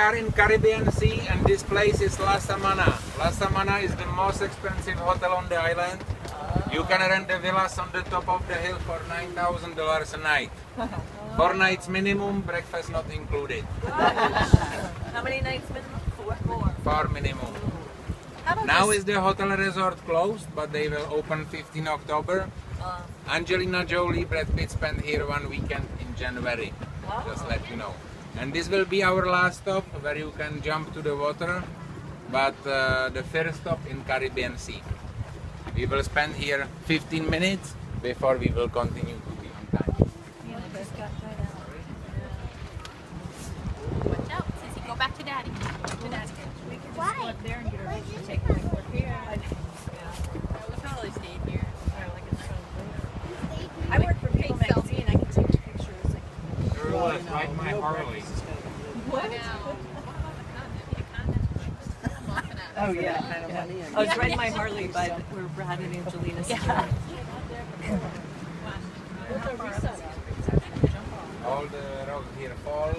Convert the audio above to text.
are in Caribbean Sea, and this place is La Samana. La Samana is the most expensive hotel on the island. You can rent the villas on the top of the hill for $9,000 a night. 4 nights minimum, breakfast not included. How many nights minimum? 4. 4 minimum. Now is the hotel resort closed, but they will open 15 October. Angelina Jolie, Brad Pitt spent here 1 weekend in January. Just let you know. And this will be our last stop where you can jump to the water, but the first stop in Caribbean Sea. We will spend here 15 minutes before we will continue to be on time. Watch out, Sissy, go back to Daddy. Why? Go up there and get her to take my work here. We totally stayed here. I work for People Magazine. I can take pictures. Like my Harley. What? Now, Oh yeah, kind of funny. I was riding my Harley by where Brad and Angelina sit. All the rocks here fall.